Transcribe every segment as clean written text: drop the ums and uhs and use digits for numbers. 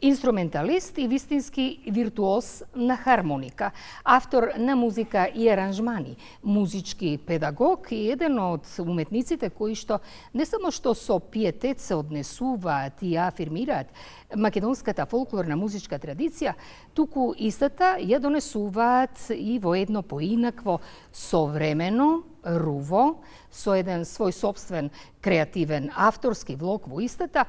Инструменталист и вистински виртуоз на хармоника, автор на музика и аранжмани, музички педагог и еден од уметниците кои што не само што со пиетет се однесуваат и афирмираат македонската фолклорна музичка традиција, туку истата ја донесуваат и во едно поинакво современо, руво, со еден свој собствен креативен авторски влог во истата,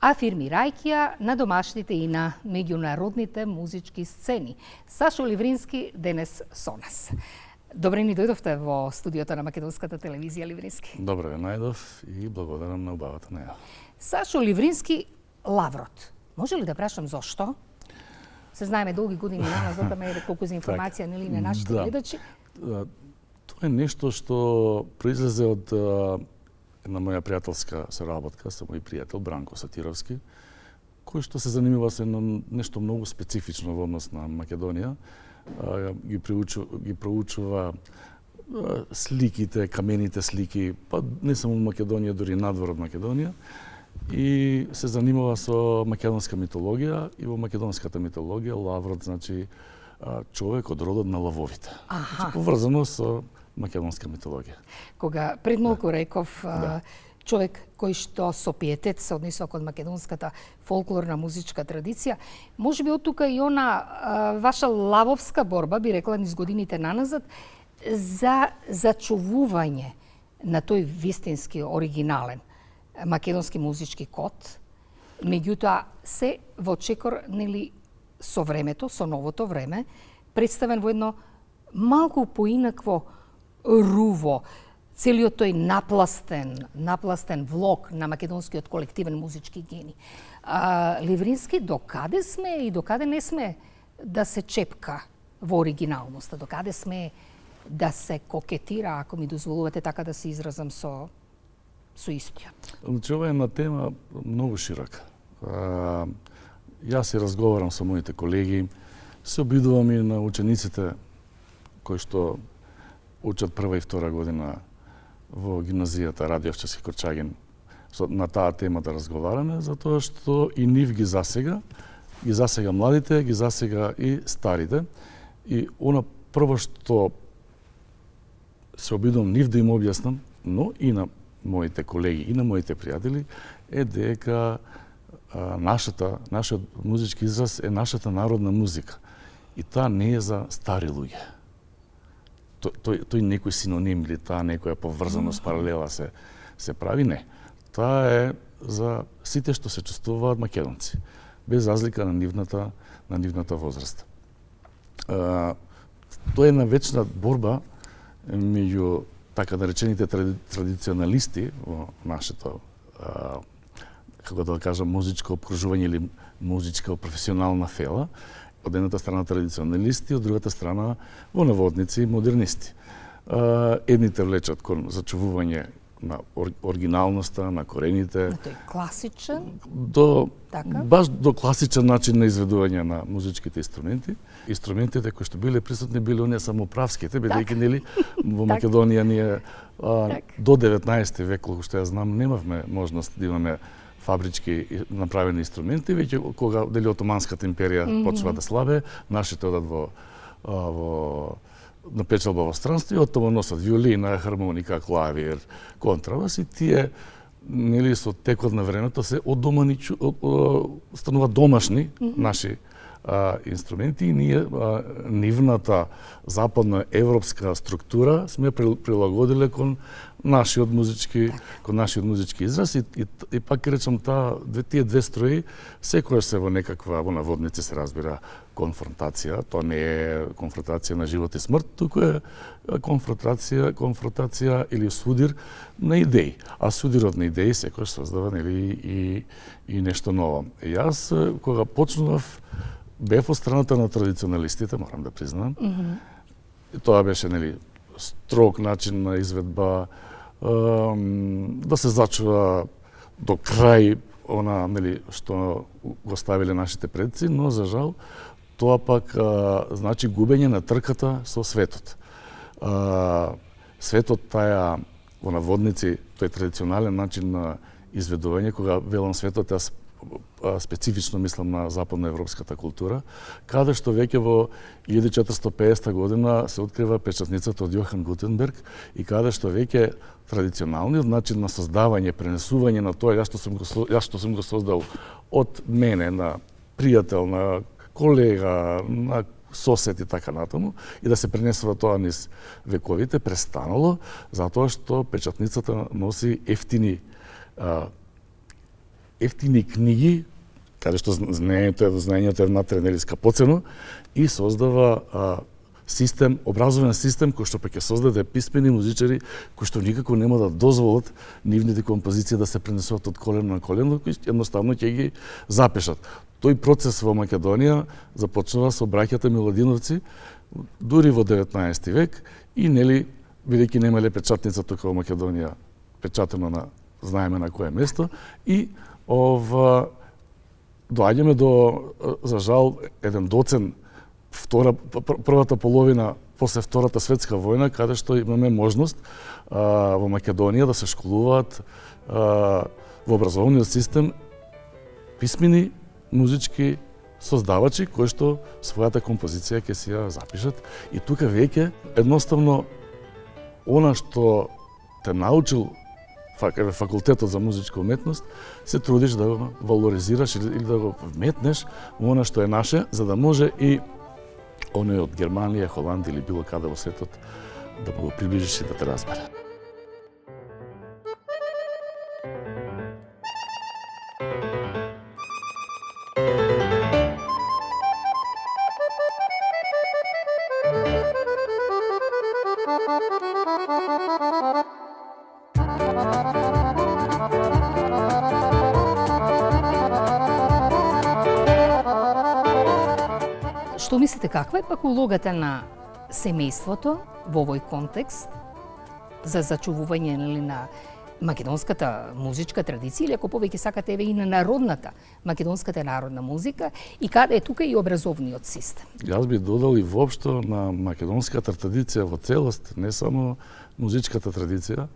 афирмирајќи ја на домашните и на меѓународните музички сцени. Сашо Ливрински денес со нас. Добре ни дојдовте во студиото на Македонската телевизија, Ливрински. Добре ве најдов и благодарам на убавата најава. Сашо Ливрински, Лаврот. Може ли да прашам зошто? Се знаеме долги години назад, ама е колку за информација нели на нашите гледачи. Тоа е нешто што произлезе од една моја пријателска соработка со мој пријател Бранко Сатировски, кој што се занимава со нешто многу специфично во однос на Македонија. Ги проучува сликите, камените слики, па не само во Македонија, дури надвор од Македонија. И се занимава со македонска митологија и во македонската митологија Лаврот значи човек од родот на лавовите. Значи, поврзано со македонска митологија. Кога пред малку реков човек кој што со пиетет се однесува кон македонската фолклорна музичка традиција, можеби од тука и она ваша лавовска борба, би рекла низ годините наназад, за зачувување на тој вистински оригинален македонски музички код, меѓутоа се во чекор нели со времето, со новото време, представен во едно малку поинакво руво, целиот тој напластен влог на македонскиот колективен музички гени. Ливрински, докаде сме и докаде не сме да се чепка во оригиналноста, докаде сме да се кокетира, ако ми дозволувате така да се изразам со истиот? Значи, ова е една тема многу широка. Јас се разговарам со моите колеги, се обидувам и на учениците кои што учат прва и втора година во гимназијата Радиовчевски Корчагин на таа тема да разговараме, затоа што и нив ги засега младите, ги засега и старите. И она прво што се обидувам нив да им објаснам, но и на моите колеги и на моите пријатели, е дека нашиот музички израз е нашата народна музика. И таа не е за стари луѓе. Тој некој синоним или таа некоја поврзаност, паралела се прави, не. Таа е за сите што се чувствуваат македонци, без разлика на нивната возраст. Тоа е една вечна борба меѓу така наречените традиционалисти во нашето, како да кажам, музичко обкружување или музичка професионална фела. Од едната страна традиционалисти, од другата страна во наводници модернисти. Едните влечат кон зачувување на оригиналноста, на корените. На тој класичен? Баш до класичен начин на изведување на музичките инструменти. Инструментите кои што биле присутни биле не само правските, бидејќи нели во Македонија ние до 19 век, колку што ја знам, немавме можност да имаме фабрички направени инструменти, веќе кога дали Отоманската империја почва да слабе, нашите одат на печалба во странство и оттаму носат виолина, хармоника, клавир, контрабас и тие нели со текот на времето се стануваат домашни наши инструменти и ние нивната западна европска структура сме прилагодиле кон нашиот музички израз и пак речам тие две строи секојаш се во некаква во наводници се разбира конфронтација, тоа не е конфронтација на живот и смрт, туку е конфронтација или судир на идеи. А судирот на идеи секојаш создава нели и нешто ново. Јас кога почнував бев од страната на традиционалистите, морам да признам. Тоа беше нели строг начин на изведба, да се зачува до крај она нели што го ставиле нашите предци, но за жал тоа пак значи губење на трката со светот. Светот таја во наводници тој традиционален начин на изведување, кога велам светот, јас специфично мислам на западноевропската култура, каде што веќе во 1450 година се открива печатницата од Јохан Гутенберг и каде што веќе традиционалниот начин на создавање, пренесување на тоа јас што сум го создал од мене на пријател, на колега, на сосед и така натаму, и да се пренесува тоа низ вековите, престанало, затоа што печатницата носи ефтини книги, каде што знаењето е внатре нели скапоцено, и создава систем, образовен систем кој што ќе создаде писмени музичари кои што никако нема да дозволат нивните композиции да се пренесуваат од колено на колено, кои едноставно ќе ги запишат. Тој процес во Македонија започнува со браќата Миладиновци дури во 19 век и нели бидејќи немале печатница тука во Македонија печатено на знаеме на кое место и доаѓаме до, за жал, еден доцен првата половина после Втората светска војна, каде што имаме можност во Македонија да се школуваат во образовниот систем писмени музички создавачи кои што својата композиција ќе си ја запишат и тука веќе едноставно она што те научил факултетот за музичка уметност, се трудиш да го валоризираш или да го вметнеш во она што е наше, за да може и оној од Германија, Холандија или било каде во светот да го приближиш и да те разбере. Што мислите, каква е пак улогата на семејството во овој контекст за зачувување на македонската музичка традиција или ако повеќе сакате еве и на народната македонската народна музика и каде е тука и образовниот систем? Јас би додал и воопшто на македонската традиција во целост, не само музичката традиција.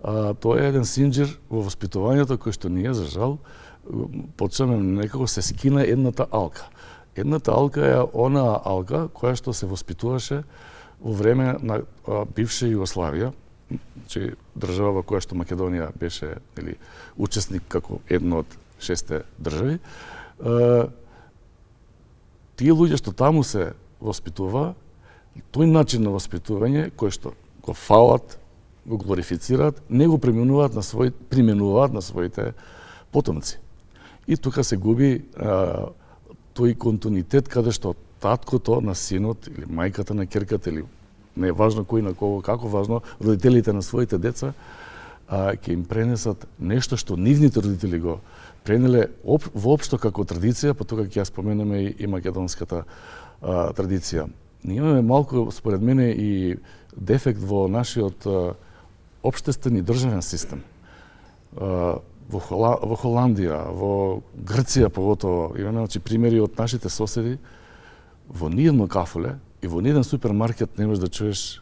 Тоа е еден синџир во воспитувањето кој што ние за жал почнеме некако се скина едната алка. Едната алка е онаа алка која што се воспитуваше во време на бивша Југославија, значи држава во која што Македонија беше или учесник како една од 6 држави. Тие луѓе што таму се воспитува, тој начин на воспитување кој што го фалат, го глорифицираат, не го применуваат на своите потомци. И тука се губи тој континуитет каде што таткото на синот или мајката на ќерката или не е важно кој на кого, како важно, родителите на своите деца ќе им пренесат нешто што нивните родители го пренеле воопшто како традиција, па тука ќе ја споменеме и македонската традиција. Ние имаме малку, според мене, и дефект во нашиот општествен и државен систем. Во Холандија, во Грција поготово, имаме примери од нашите соседи, во ниедно кафуле и во ниеден супермаркет не можеш да чуеш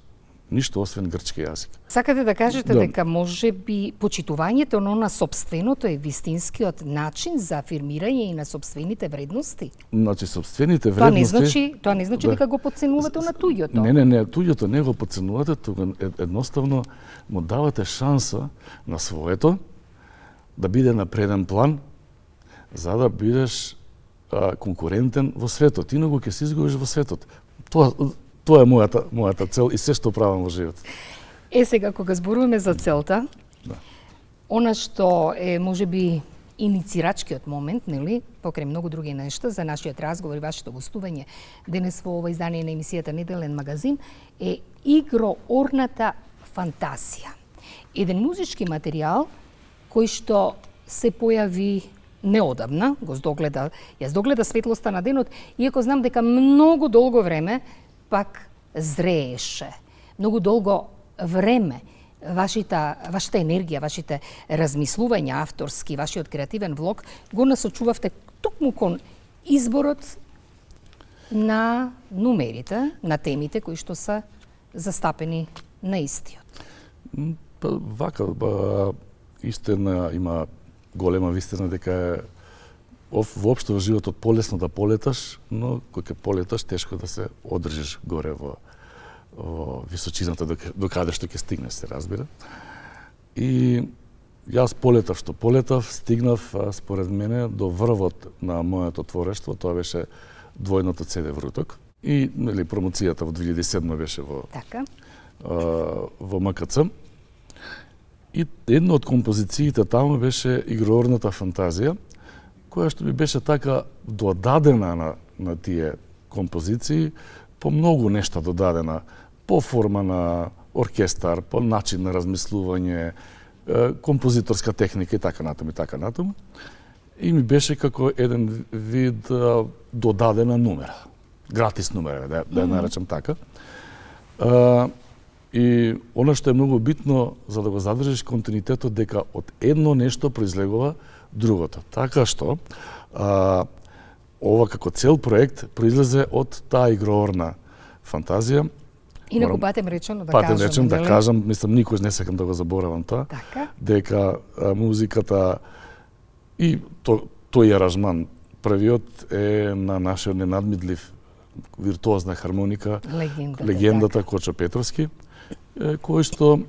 ништо освен грчки јазик. Сакате да кажете дека може би почитувањето на сопственото е вистинскиот начин за афирмирање и на сопствените вредности? Значи сопствените вредности... Тоа не значи дека го потценувате на туѓото. Не, туѓото не го потценувате, тука едноставно му давате шанса на своето да биде на преден план, за да бидеш конкурентен во светот. Инаку ќе се изгубиш во светот. Тоа е мојата цел и се што правам во живот. Сега кога зборуваме за целта, она што е можеби иницирачкиот момент, нели, покрај многу други нешта за нашиот разговор и вашето гостување денес во ова издание на емисијата Неделен магазин е игроорната фантазија. Еден музички материјал кој што се појави неодамна, јас догледа светлоста на денот, иако знам дека многу долго време пак зрееше. Многу долго време вашата енергија, вашите размислувања авторски, вашиот креативен влог го насочувавте токму кон изборот на номерите, на темите кои што се застапени на истиот. Вака, истина има голема вистина дека воопшто во животот полесно да полеташ, но кога ќе полеташ тешко да се одржиш горе во височината до каде што ќе стигнеш, се разбира. И јас полетав што полетав, стигнав според мене до врвот на моето творештво, тоа беше двојното CD Вруток. И нели промоцијата во 2007 беше во МКЦ. И една од композициите таму беше Игроорната фантазија, која што ми беше така додадена на тие композиции, по многу нешта додадена, по форма на оркестар, по начин на размислување, композиторска техника и така натаму. И ми беше како еден вид додадена номера, гратис номера, да ја наречам така. И она што е многу битно за да го задржиш континуитетот, дека од едно нешто произлегува другото. Така што ова како цел проект произлезе од таа игроорна фантазија. Инаку патем речено да кажам, мислам никош не сакам да го заборавам тоа, дека музиката и тој аранжман првиот е на нашиот ненадмидлив виртуозна хармоника, легендата Кочо Петровски, кој што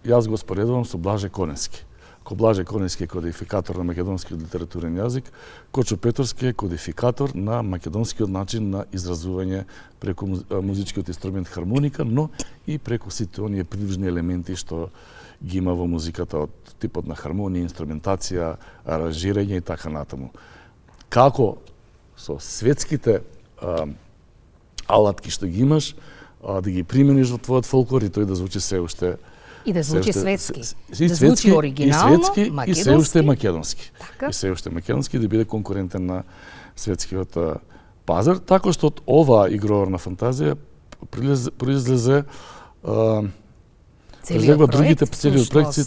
јас го споредувам со Блаже Конески. Блаже Конески е кодификатор на македонскиот литературен јазик, Кочо Петровски е кодификатор на македонскиот начин на изразување преку музичкиот инструмент хармоника, но и преку сите оние придружни елементи што ги има во музиката од типот на хармонија, инструментација, аранжирање и така натаму. Како со светските алатки што ги имаш, да ги примениш во твојот фолклор и тој да звучи се уште и да звучи светски. Да звучи оригинално, македонски. И се уште македонски. И се уште македонски да биде конкурентен на светскиот пазар. Така што од ова игроорна фантазија произлезе целиот проект,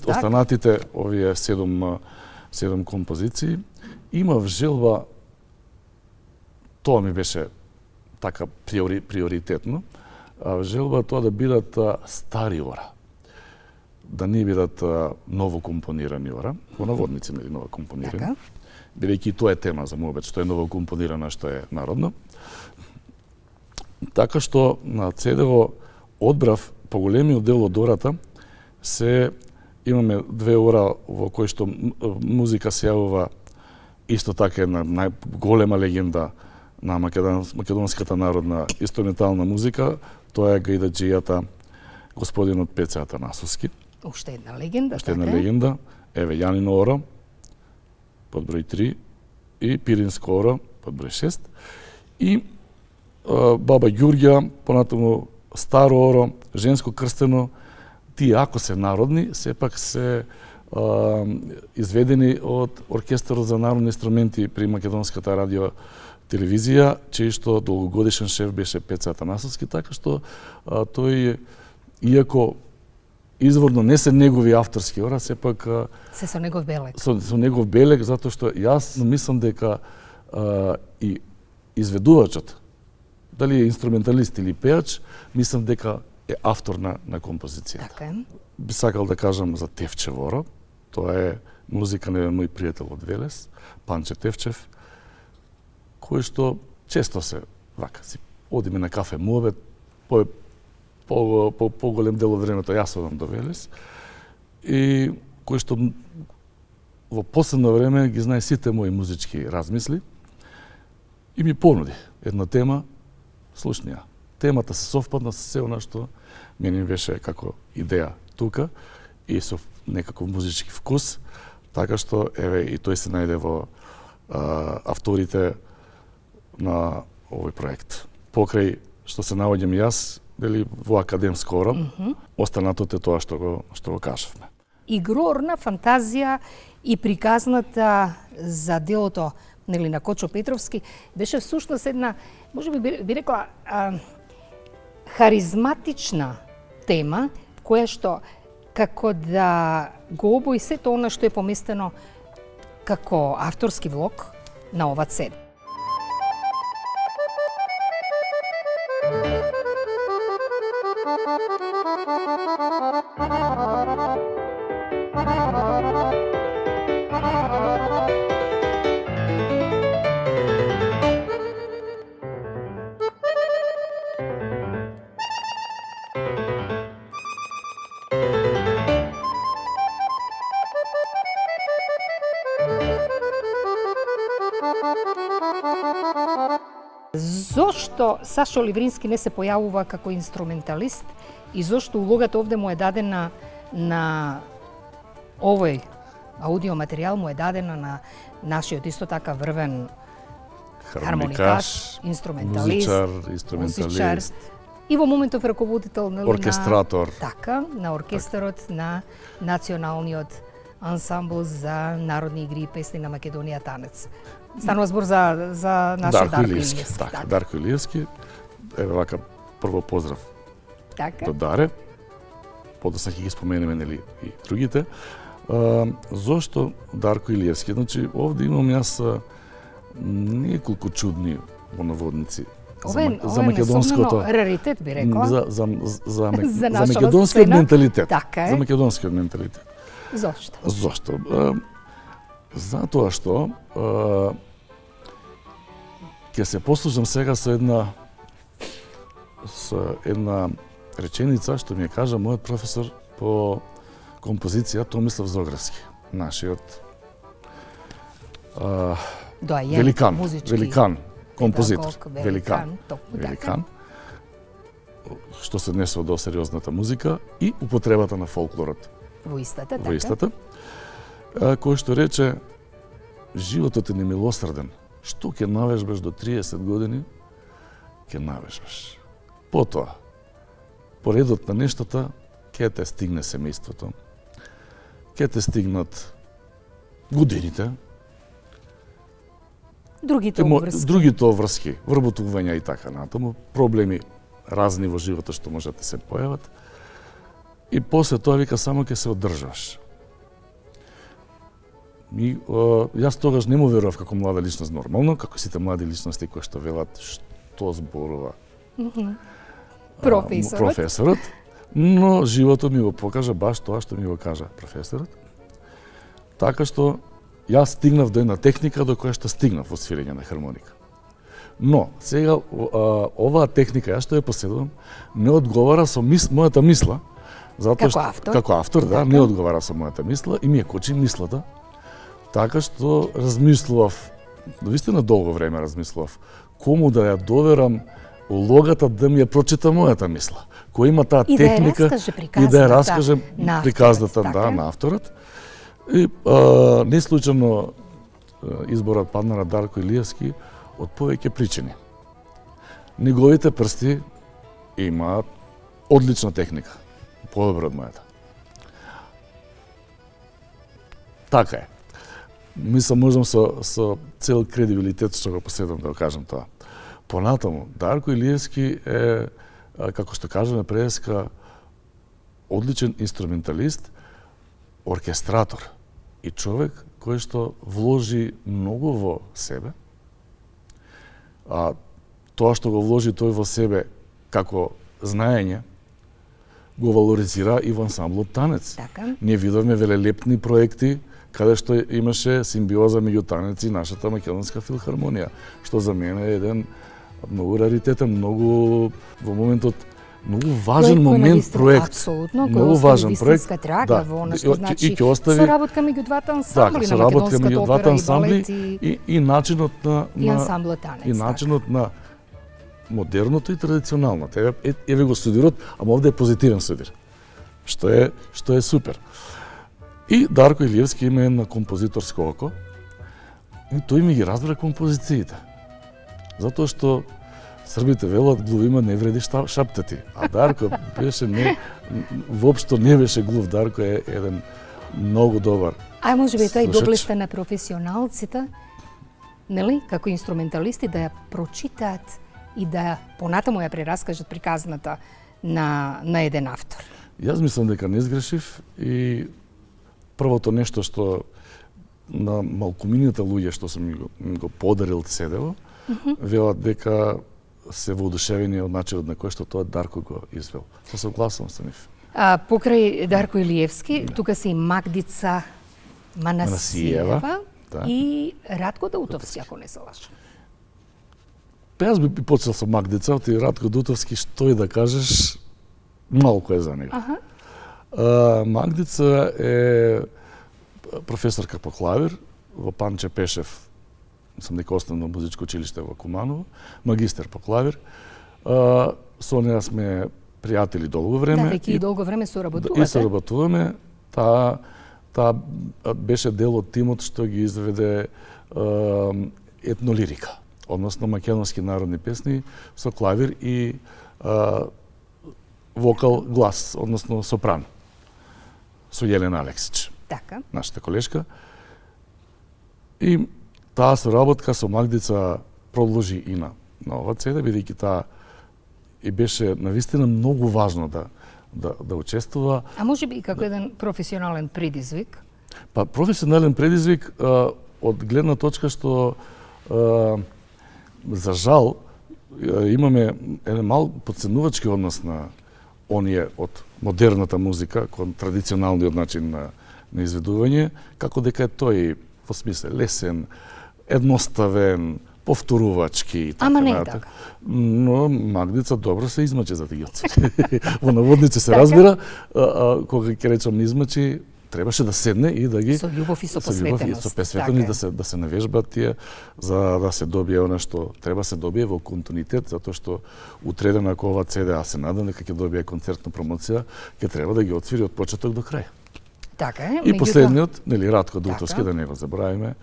останатите овие 7 композиции. Имав желба, тоа ми беше така приоритетно, желба тоа да бидат стари ора, да не бидат ново компонирани ора, во наводници нели ново компонирани, бидејќи тоа е тема за муабет, што е ново компонирано, што е народно. Така што на CD-во одбрав поголемиот дел од ората, имаме 2 ора во кои што музика се јавува исто така една најголема легенда на македонската народна инструментална музика, тоа е гајдаџијата господинот Пеце Атанасовски. Уште една легенда. Уште една легенда. Еве Јанино оро, под број 3, и Пиринско оро, под број 6. И Баба Ѓурѓа, понатаму Старо оро, Женско крстено, тие ако се народни, сепак се изведени од Оркестарот за народни инструменти при Македонската радио телевизија, чиј што долгогодишен шеф беше Пеце Атанасовски, така што тој, иако изворно не се негови авторски ора, сепак се со негов белег. Со негов белег, затоа што јас мислам дека и изведувачот, дали е инструменталист или пеач, мислам дека е автор на композицијата. Така е. Би сакал да кажам за Тевчев оро. Тоа е музика на мој пријател од Велес, Панче Тевчев, кој што често се вака си одиме на кафе муабет, поголем дел од времето јас одам до Велес, и кој што во последно време ги знае сите мои музички размисли и ми понуди една тема, слушни ја. Темата се совпадна со се она што мене беше како идеја тука и со некаков музички вкус, така што еве и тој се најде во авторите на овој проект. Покрај што се наоѓам јас, дали во академско оро, останатото е тоа што го кажавме. Игроорна фантазија и приказната за делото нели на Кочо Петровски беше всушност една, можеби би рекла, харизматична тема, која што како да го обои сето она што е поместено како авторски влог на ова CD. Зошто Сашо Ливрински не се појавува како инструменталист и зошто улогата овде му е дадена на овој аудиоматеријал му е дадена на нашиот исто така врвен хармоникаш, инструменталист, музичар и во моментов раководител на оркестратор. Така, на оркестарот на Националниот ансамбл за народни игри и песни на Македонија Танец. Станува збор за нашиот Дарко Илиевски. Така, Дарко Илиевски. Еве вака прво поздрав. Така. До Даре. Подоцна ќе ги споменеме нели и другите. Зошто Дарко Илиевски? Значи овде имам јас неколку чудни во наводници за македонското раритет би рекла. За македонскиот менталитет. Така е. За македонскиот менталитет. Зошто? Зошто? Затоа што ќе се послужам сега со една реченица што ми ја кажа мојот професор по композиција Томислав Зогревски, нашиот великан, композитор, великан, што се однесува до сериозната музика и употребата на фолклорот. Во истата, кој што рече, животот е немилосреден. Што ќе навежбаш до 30 години, ќе навежбаш. Потоа, поредот на нештата, ќе те стигне семејството, ќе те стигнат годините, другите обврски, вработувања и така натаму, проблеми разни во животот што можат да се појават. И после тоа вика само ќе се одржаш. Јас тогаш не му верував како млада личност нормално, како сите млади личности кои што велат што зборува професорот, но животот ми го покажа баш тоа што ми го кажа професорот. Така што јас стигнав до една техника до која што стигнав во свирење на хармоника. Но сега оваа техника ја што ја поседувам не одговара со мојата мисла, затоа што како автор, да, не одговара со мојата мисла и ми ја кочи мислата. Така што размислував, навистина долго време размислував, кому да ја доверам улогата да ми ја прочита мојата мисла. Кој има таа техника и да ја раскаже приказната на авторот. И не случајно изборот падна на Дарко Илиевски од повеќе причини. Неговите прсти имаат одлична техника, подобра од мојата. Така е. Мислам, можам со цел кредибилитет што го поседам да го кажам тоа. Понатаму, Дарко Илиевски е, како што кажаме преска, одличен инструменталист, оркестратор и човек кој што вложи многу во себе. Тоа што го вложи тој во себе како знаење, го валоризира и во ансамблот Танец. Така. Ние видовме велелепни проекти каде што имаше симбиоза меѓу Танец и нашата македонска филхармонија, што за мене е еден многу раритетен, многу во моментот многу важен момент проект. Апсолутно, многу важен проект. Трага во она што значи и ќе остави соработка меѓу двата ансамбли, на македонската опера и балет и начинот на и ансамблот Танец. И начинот на модерното и традиционалното. Еве го студирот, ама овде е позитивен студир. Што е супер. И Дарко Илиевски има една композиторско око и тој ми ги разбира композициите. Затоа што србите велат глувима не вреди шаптати, а Дарко беше воопшто не беше глув. Дарко е еден многу добар. Може би тоа и доблеста на професионалците, нели, како инструменталисти да ја прочитаат и да понатаму ја прераскажат приказната на еден автор. Јас мислам дека не сгрешив и првото нешто што на малкумините луѓе што сум го подарил седево, велат дека се воодушевени од начинот на кој што тоа Дарко го извел. Се согласувам со нив. Покрај Дарко Илиевски, тука се и Магдица Манасиева и Ратко Даутовски, ако не се лажам. Јас би почел со Магдица, и Ратко Даутовски, што и да кажеш, малку е за него. Магдица е професорка по клавир во Панче Пешев мислам дека основно музичко училиште во Куманово, магистер по клавир. Со неа сме пријатели долго време. Да, веќе и долго време соработувате. И соработуваме. Таа беше дел од тимот што ги изведе етнолирика, односно македонски народни песни со клавир и вокал глас, односно сопран, со Јелена Алексич, Така. нашата колешка. И таа соработка со Магдица продолжи и на ова CD, бидејќи таа и беше навистина многу важно да учествува. А може би и како еден професионален предизвик? Па професионален предизвик од гледна точка што за жал имаме еден мал подценувачки однос на оние од модерната музика кон традиционалниот начин на изведување, како дека е тој во смисле лесен, едноставен, повторувачки и така. Ама не е натаму. така. Но Магдица добро се измачи за да ги оцени. Во наводници се разбира, кога ќе речам измачи, требаше да седне и да ги Со љубов и со посветеност. Со посветеност да се навежбат тие за да се добие она што треба се добие во континуитет, затоа што утреден ако ова CD, а се надам дека ќе добие концертна промоција, ќе треба да ги отвори од почеток до крај. Така е. И последниот, нели Радко Дутовски, Така. да не го забравиме,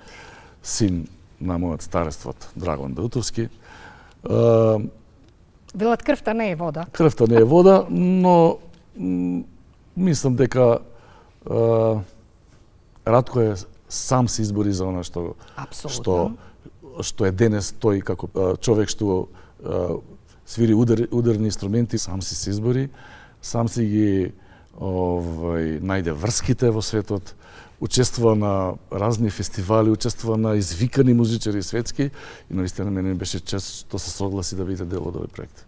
син на мојот старествот Драган Дутовски. Велат крвта не е вода. Крвта не е вода, но мислам дека Радко е сам се избори за она што е денес тој како човек што свири ударни инструменти, сам се избори, сам си ги најде врските во светот, учествува на разни фестивали, учествува на извикани музичари светски и наистина мене беше чест што се согласи да биде дел од овој проект.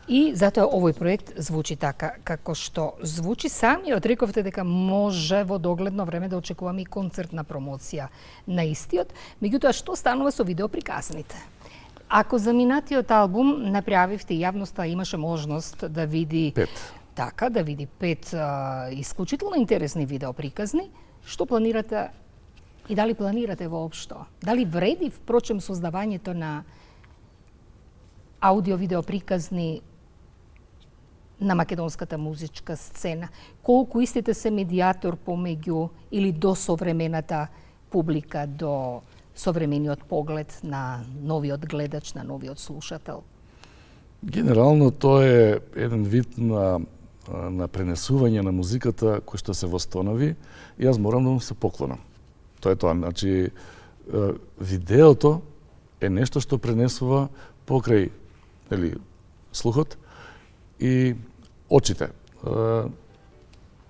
И затоа овој проект звучи така како што звучи. Самиот рековте дека може во догледно време да очекуваме и концертна промоција на истиот. Меѓутоа, што станува со видеоприказните? Ако за минатиот албум направивте, јавноста имаше можност да види 5. Така, да види 5 исклучително интересни видеоприказни, што планирате и дали планирате воопшто? Дали вреди, впрочем, создавањето на аудио-видео приказни на македонската музичка сцена? Колку истите се медијатор помеѓу или до современата публика, до современиот поглед на новиот гледач, на новиот слушател? Генерално тоа е еден вид на пренесување на музиката кој што се востанови и јас морам да му се поклонам. Тоа е тоа, значи видеото е нешто што пренесува покрај слухот и очите.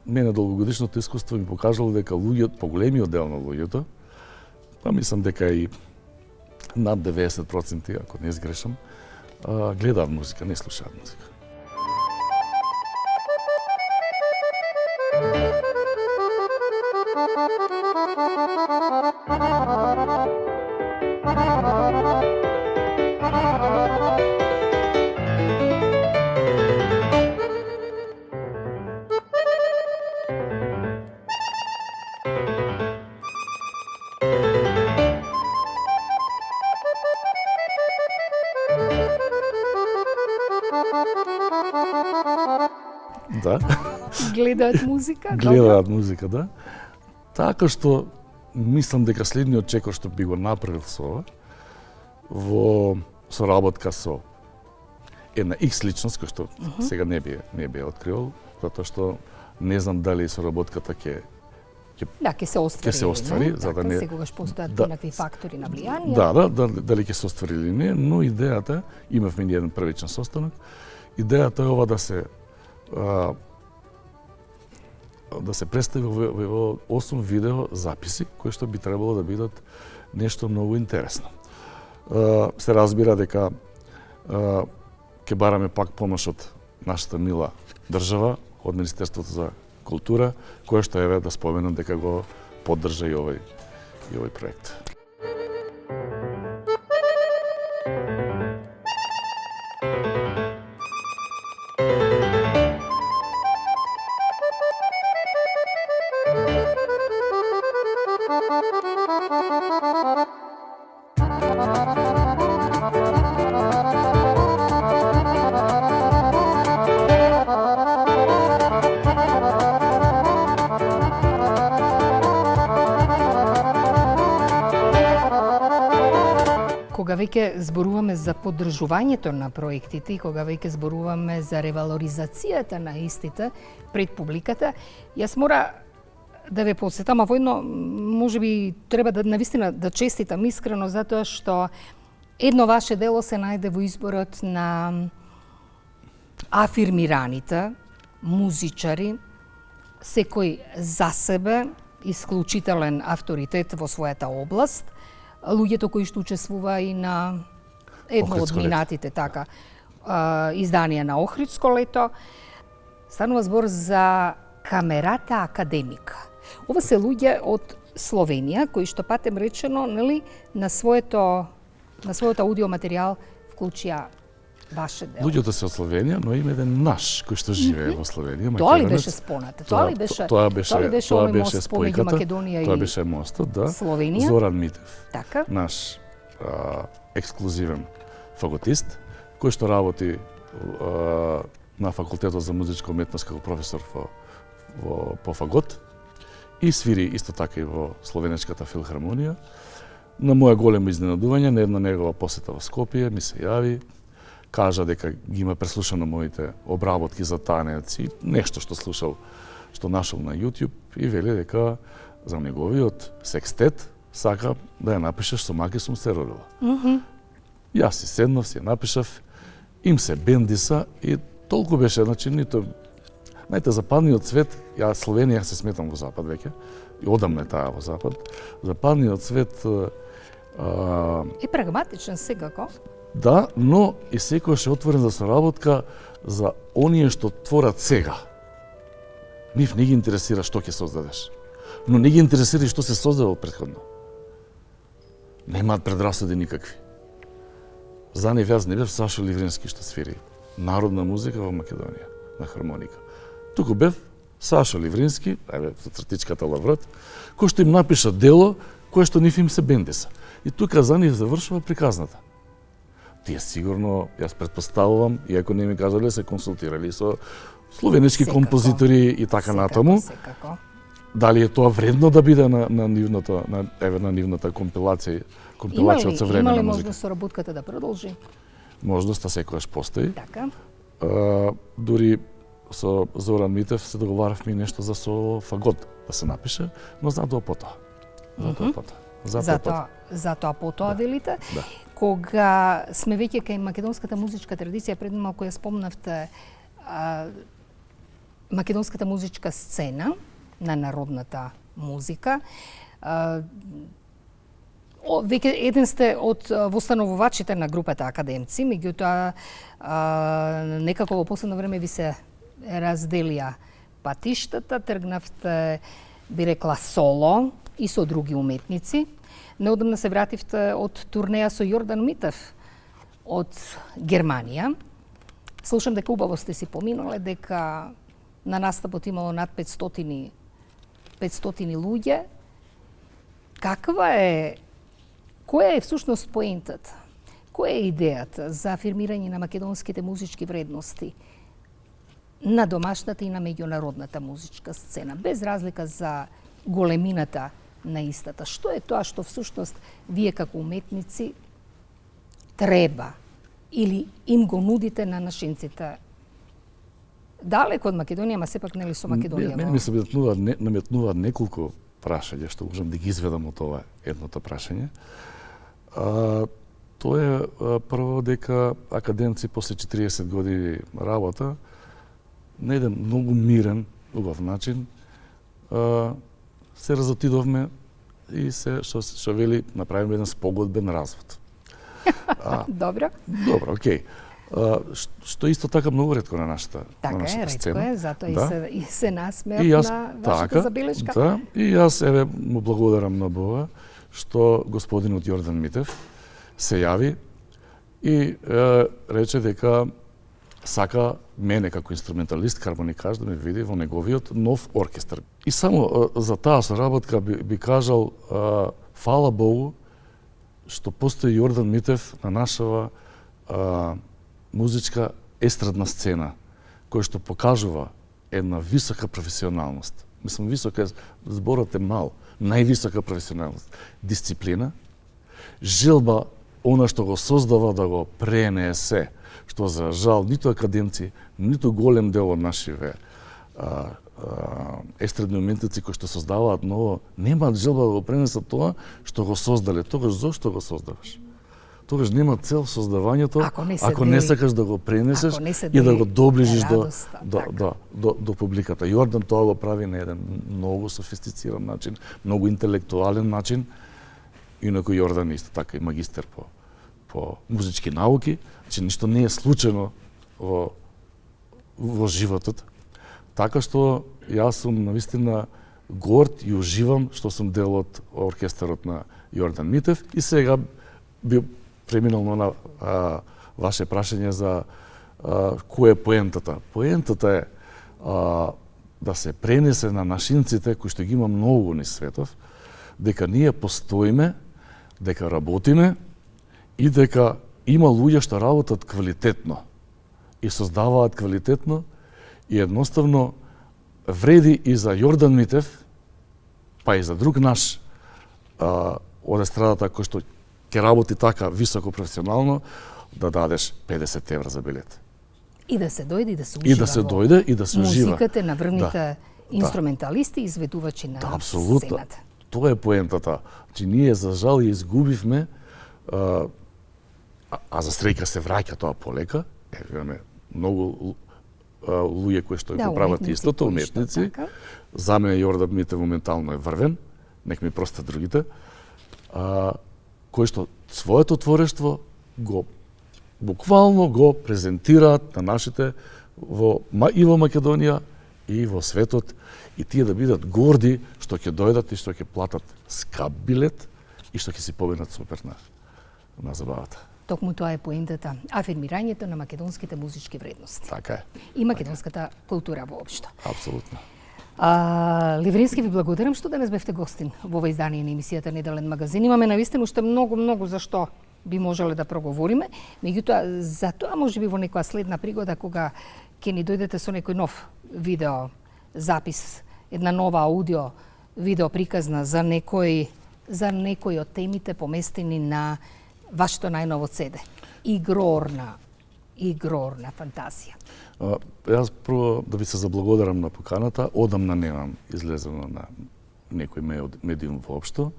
Мене долгогодишното искуство ми покажало дека луѓето, поголемиот дел на луѓето, па мислам дека и над 90%, ако не сгрешам, гледаат музика, не слушаат музика. Да. Гледаат музика? Гледаат музика, да. Така што мислам дека следниот чекор што би го направил со ова, во соработка со една X личност која што сега не би откривал, затоа што не знам дали соработката ќе се оствари. Ќе се оствари, за да не секогаш постојат некакви фактори на влијание. Дали ќе се оствари или не, но идејата, имавме еден првичен состанок, идејата е ова да се представи во 8 видео записи кои што би требало да бидат нешто многу интересно. Се разбира дека ќе бараме пак помош од нашата мила држава, од Министерството за култура, кое што еве да споменам дека го поддржа и овој проект. кога веќе зборуваме за поддржувањето на проектите и кога веќе зборуваме за ревалоризацијата на истите пред публиката, јас мора да ве подсетам, а воедно можеби треба да навистина да честитам искрено затоа што едно ваше дело се најде во изборот на афирмираните музичари, секој за себе, исклучителен авторитет во својата област, луѓето кои што учествува и на едно од минатите така изданија на Охридско лето. Станува збор за Камерата Академика. Ова се луѓе од Словенија кои што патем речено, нели, на својот аудиоматеријал вклучија ваше дело. Луѓето се од Словенија, но има еден наш кој што живее во Словенија, Тоа ли беше спонато? Тоа ли беше спојката, Македонија тоа беше мостот, да. Словенија? Зоран Митев. Така. Наш ексклузивен фаготист, кој што работи на факултетот за музичка уметност како професор по фагот и свири исто така и во Словенечката филхармонија. На моја големо изненадување, на една негова посета во Скопје, ми се јави, кажа дека ги има преслушано моите обработки за танец и нешто што слушал, што нашол на YouTube и вели дека за неговиот секстет сака да ја напишеш со маки сум се родила. Јас си седнав, си ја напишав, им се бендиса и толку беше, значи, знаете, западниот свет, ја Словенија се сметам во Запад веќе, и одамна е таа во Запад, западниот свет е прагматичен секако. Да, но и секојаш е отворен за соработка за оние што творат сега. Нив не ги интересира што ќе создадеш, но не ги интересира и што се создавал претходно. Немаат предрасуди никакви. За нив јас не бев Сашо Ливрински што свири народна музика во Македонија на хармоника. Туку бев Сашо Ливрински, со цртичката лаврат, кој што им напиша дело кое што нив им се бендеса. И тука за нив завршува приказната. Тие сигурно, јас предпоставувам, иако не ми кажале, се консултирали со словенечки композитори и така натаму. Дали е тоа вредно да биде на нивната компилација од современа музика? Има ли можност соработката да продолжи? Можноста секогаш постои. Така. Дури со Зоран Митев се договаравме и нешто за со фагот да се напише, но затоа потоа. Затоа потоа велите. Да. Кога сме веќе кај македонската музичка традиција, пред малку ја спомнавте македонската музичка сцена на народната музика. Веќе еден сте од востановувачите на групата академци, меѓутоа некако во последно време ви се разделија патиштата, тргнавте, би рекла, соло и со други уметници. Неодамна се вративте од турнеја со Јордан Митев од Германија. Слушам дека убаво сте си поминале, дека на настапот имало над 500 луѓе. Која е всушност поентата? Која е идејата за афирмирање на македонските музички вредности на домашната и на меѓународната музичка сцена, без разлика за големината на истата? Што е тоа што всушност вие како уметници треба или им го нудите на нашинците далеко од Македонија, ма сепак нели со Македонија? Мене ми се наметнуваат неколку прашања што можам да ги изведам од ова едното прашање. Тоа е прво дека академци после 40 години работа на еден многу мирен, убав начин се разотидовме и што вели направиме еден спогодбен развод. Добро. Добро, окей. Што исто така многу ретко на нашата сцена. Така е, ретко е, затоа и се насмеав на вашата забелешка. Да, и јас му благодарам на Бога што господинот Јордан Митев се јави и рече дека сака мене како инструменталист, хармоникаш, да ме види во неговиот нов оркестар. И само за таа соработка би кажал фала Богу што постои Јордан Митев на нашава музичка естрадна сцена, кој што покажува една висока професионалност. Мислам, висока, зборот е мал, највисока професионалност. Дисциплина, желба она што го создава да го пренесе, што за жал ниту академци, ниту голем дел од нашиве естрадни уметници кои што создаваат ново, немаат желба да го пренесат тоа што го создале. Тогаш зошто го создаваш? Тогаш нема цел создавањето ако не сакаш да го пренесеш и да го доближиш до публиката. Јордан тоа го прави на еден многу софистициран начин, многу интелектуален начин. Инаку Јордан исто така и магистер по музички науки, значи ништо не е случајно во животот. Така што јас сум навистина горд и уживам што сум дел од оркестарот на Јордан Митев и сега би преминал на ваше прашање за кој е поентата. Поентата е да се пренесе на нашинците кои што ги има многу низ светов, дека ние постоиме, дека работиме и дека има луѓе што работат квалитетно и создаваат квалитетно и едноставно вреди и за Јордан Митев, па и за друг наш од естрадата кој што ќе работи така високо професионално, да дадеш 50 евра за билет. И да се дојде и да се ужива. И да се дојде и да се ужива. Музиката на врвните инструменталисти и изведувачи на сцената. Тоа е поентата. Значи ние за жал ја изгубивме, а за среќа се враќа тоа полека. Имаме многу луѓе кои што го прават истото, уметници. За мене Јордан Митев моментално е врвен, нек ми простат другите, кои што своето творештво го буквално го презентираат на нашите и во Македонија и во светот, и тие да бидат горди што ќе дојдат и што ќе платат скап билет и што ќе си победат супер на забавата. Токму тоа е поентата, афирмирањето на македонските музички вредности. Така е. И македонската култура воопшто. Апсолутно. Ливрински, ви благодарам што денес бевте гостин во ова издание на емисијата Неделен магазин. Имаме навистина уште многу за што би можеле да проговориме, меѓутоа за тоа можеби во некоја следна пригода кога ќе ни дојдете со некој нов видео запис, една нова аудио видео приказна за некој од темите поместени на вашето најново CD. Игрорна фантазија. Јас прво да ви се заблагодарам на поканата, одамна немам излезено на некој медиум воопшто.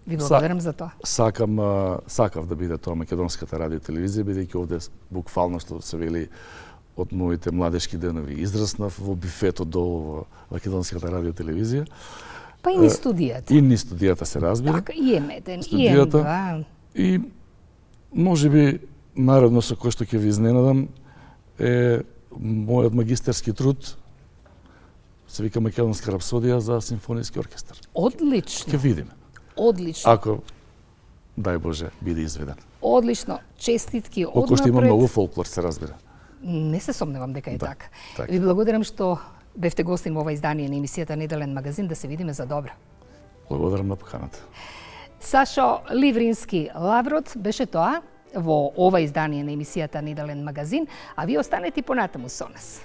Ви благодарам за тоа. Сакав да биде тоа македонската радио телевизија, бидејќи овде буквално што се вели од моите младешки денови израснав во бифетот долу во македонската радио телевизија. Па и ни студијата. И ни студијата се разбира. Така, и М1, и М2. И можеби наредно со кој што ќе ви изненадам е мојот магистерски труд, се вика Македонска рапсодија за симфониски оркестар. Одлично. Ќе видиме. Одлично. Ако, дај Боже, биде изведен. Одлично. Честитки однапред. Околу што има многу фолклор, се разбира. Не се сомневам дека е така. Так. Ви благодарам што бевте гостин во ова издание на емисијата Неделен магазин, да се видиме за добро. Благодарам на поканата. Сашо Ливрински Лаврот беше тоа во ова издание на емисијата Неделен магазин, а вие останете понатаму со нас.